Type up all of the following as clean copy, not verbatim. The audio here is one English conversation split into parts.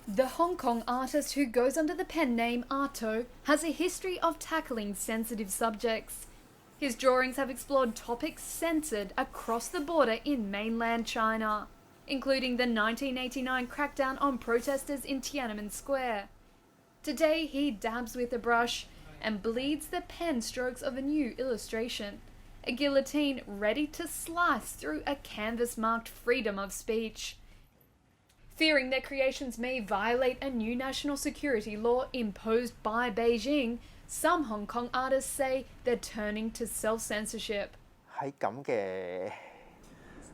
The Hong Kong artist who goes under the pen name Arto has a history of tackling sensitive subjects. His drawings have explored topics censored across the border in mainland China, including the 1989 crackdown on protesters in Tiananmen Square. Today he dabs with a brush and bleeds the pen strokes of a new illustration, a guillotine ready to slice through a canvas marked freedom of speech. Fearing their creations may violate a new national security law imposed by Beijing, some Hong Kong artists say they're turning to self-censorship.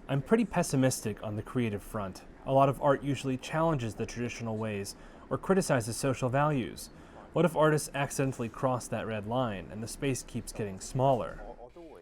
I'm pretty pessimistic on the creative front. A lot of art usually challenges the traditional ways or criticizes social values. What if artists accidentally cross that red line and the space keeps getting smaller?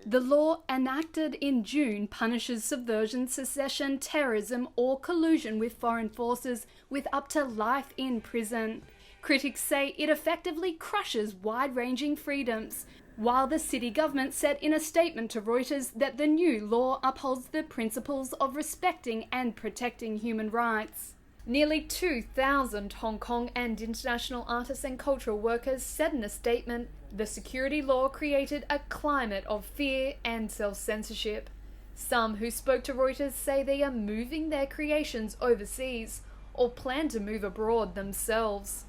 The law enacted in June punishes subversion, secession, terrorism, or collusion with foreign forces with up to life in prison. Critics say it effectively crushes wide-ranging freedoms, while the city government said in a statement to Reuters that the new law upholds the principles of respecting and protecting human rights. Nearly 2,000 Hong Kong and international artists and cultural workers said in a statement the security law created a climate of fear and self-censorship. Some who spoke to Reuters say they are moving their creations overseas or plan to move abroad themselves.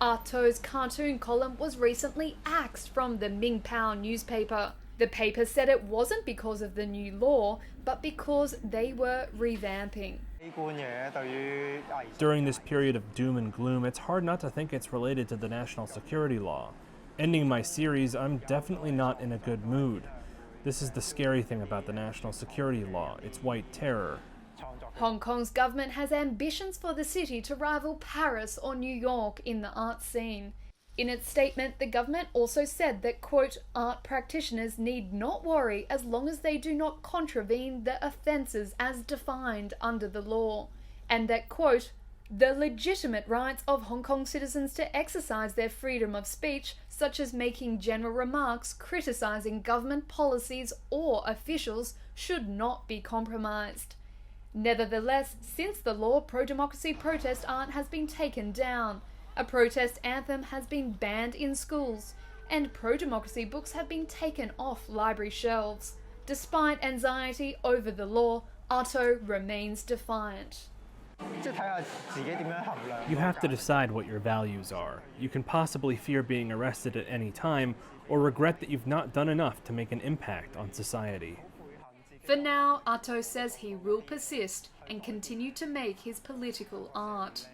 Arto's cartoon column was recently axed from the Ming Pao newspaper. The paper said it wasn't because of the new law, but because they were revamping. During this period of doom and gloom, it's hard not to think it's related to the national security law. Ending my series, I'm definitely not in a good mood. This is the scary thing about the national security law. It's white terror. Hong Kong's government has ambitions for the city to rival Paris or New York in the art scene. In its statement, the government also said that, quote, art practitioners need not worry as long as they do not contravene the offences as defined under the law, and that, quote, the legitimate rights of Hong Kong citizens to exercise their freedom of speech, such as making general remarks criticising government policies or officials, should not be compromised. Nevertheless, since the law, pro-democracy protest art has been taken down. A protest anthem has been banned in schools, and pro-democracy books have been taken off library shelves. Despite anxiety over the law, Arto remains defiant. You have to decide what your values are. You can possibly fear being arrested at any time, or regret that you've not done enough to make an impact on society. For now, Arto says he will persist and continue to make his political art.